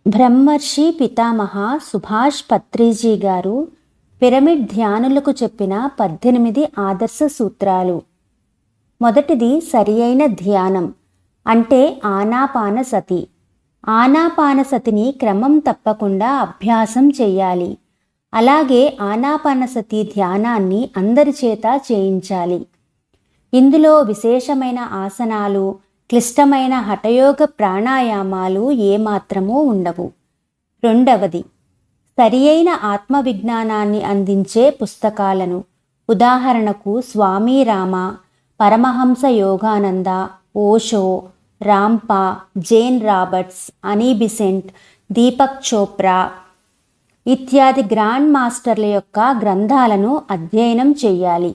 బ్రహ్మర్షి పితామహ సుభాష్ పత్రిజీ గారు పిరమిడ్ ధ్యానులకు చెప్పిన 18 ఆదర్శ సూత్రాలు. మొదటిది సరి అయిన ధ్యానం అంటే ఆనాపానసతి. ఆనాపానసతిని క్రమం తప్పకుండా అభ్యాసం చెయ్యాలి. అలాగే ఆనాపానసతి ధ్యానాన్ని అందరి చేత చేయించాలి. ఇందులో విశేషమైన ఆసనాలు, క్లిష్టమైన హఠయోగ ప్రాణాయామాలు ఏమాత్రమూ ఉండవు. రెండవది సరి అయిన ఆత్మవిజ్ఞానాన్ని అందించే పుస్తకాలను, ఉదాహరణకు Swami Rama, Paramahansa Yogananda, Osho, Rampa, Jane Roberts, Annie Besant, Deepak Chopra ఇత్యాది గ్రాండ్ మాస్టర్ల యొక్క గ్రంథాలను అధ్యయనం చెయ్యాలి.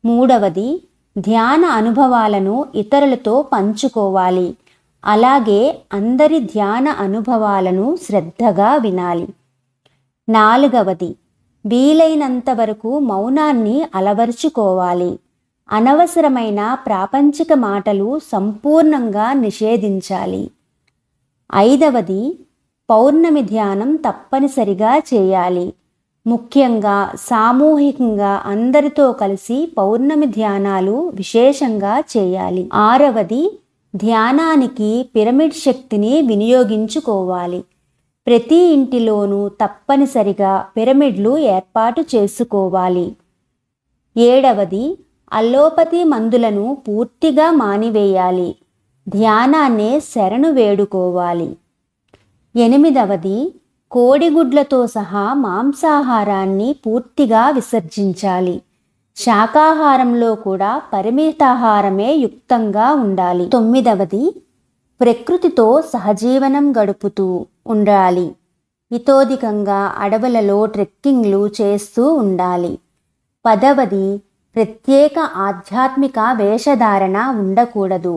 మూడవది ధ్యాన అనుభవాలను ఇతరులతో పంచుకోవాలి. అలాగే అందరి ధ్యాన అనుభవాలను శ్రద్ధగా వినాలి. నాలుగవది వీలైనంత వరకు మౌనాన్ని అలవర్చుకోవాలి. అనవసరమైన ప్రాపంచిక మాటలు సంపూర్ణంగా నిషేధించాలి. ఐదవది పౌర్ణమి ధ్యానం తప్పనిసరిగా చేయాలి. ముఖ్యంగా సామూహికంగా అందరితో కలిసి పౌర్ణమి ధ్యానాలు విశేషంగా చేయాలి. ఆరవది ధ్యానానికి పిరమిడ్ శక్తిని వినియోగించుకోవాలి. ప్రతి ఇంటిలోనూ తప్పనిసరిగా పిరమిడ్లు ఏర్పాటు చేసుకోవాలి. ఏడవది అల్లోపతి మందులను పూర్తిగా మానివేయాలి. ధ్యానాన్నే శరణు వేడుకోవాలి. ఎనిమిదవది కోడిగుడ్లతో సహా మాంసాహారాన్ని పూర్తిగా విసర్జించాలి. శాకాహారంలో కూడా పరిమితాహారమే యుక్తంగా ఉండాలి. తొమ్మిదవది ప్రకృతితో సహజీవనం గడుపుతూ ఉండాలి. ఇతోధికంగా అడవులలో ట్రెక్కింగ్లు చేస్తూ ఉండాలి. పదవది ప్రత్యేక ఆధ్యాత్మిక వేషధారణ ఉండకూడదు.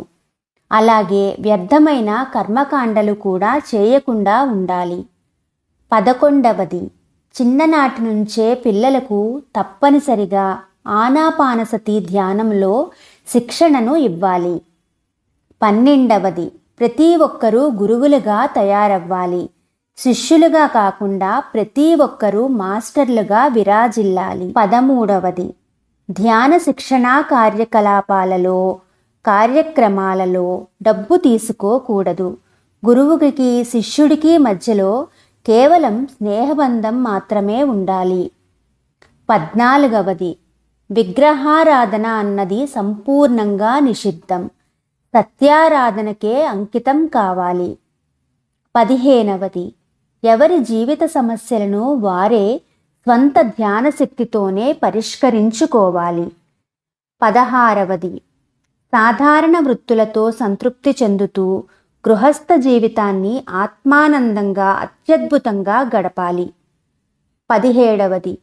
అలాగే వ్యర్థమైన కర్మకాండలు కూడా చేయకుండా ఉండాలి. 11వది చిన్ననాటి నుంచే పిల్లలకు తప్పనిసరిగా ఆనాపానసతి ధ్యానంలో శిక్షణను ఇవ్వాలి. 12వది ప్రతి ఒక్కరూ గురువులుగా తయారవ్వాలి. శిష్యులుగా కాకుండా ప్రతి ఒక్కరూ మాస్టర్లుగా విరాజిల్లాలి. 13వది ధ్యాన శిక్షణా కార్యక్రమాలలో డబ్బు తీసుకోకూడదు. గురువుకి శిష్యుడికి మధ్యలో కేవలం స్నేహబంధం మాత్రమే ఉండాలి. 14వది విగ్రహారాధన అన్నది సంపూర్ణంగా నిషిద్ధం. సత్యారాధనకే అంకితం కావాలి. 15వది ఎవరి జీవిత సమస్యలను వారే స్వంత ధ్యాన శక్తితోనే పరిష్కరించుకోవాలి. 16వది సాధారణ వృత్తులతో సంతృప్తి చెందుతూ గృహస్థ జీవితాన్ని ఆత్మానందంగా అత్యద్భుతంగా గడపాలి. 17వది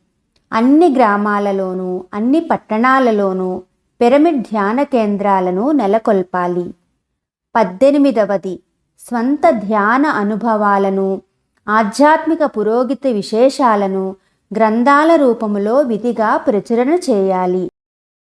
అన్ని గ్రామాలలోనూ అన్ని పట్టణాలలోనూ పిరమిడ్ ధ్యాన కేంద్రాలను నెలకొల్పాలి. 18వది స్వంత ధ్యాన అనుభవాలను, ఆధ్యాత్మిక పురోగతి విశేషాలను గ్రంథాల రూపములో విధిగా ప్రచురణ చేయాలి.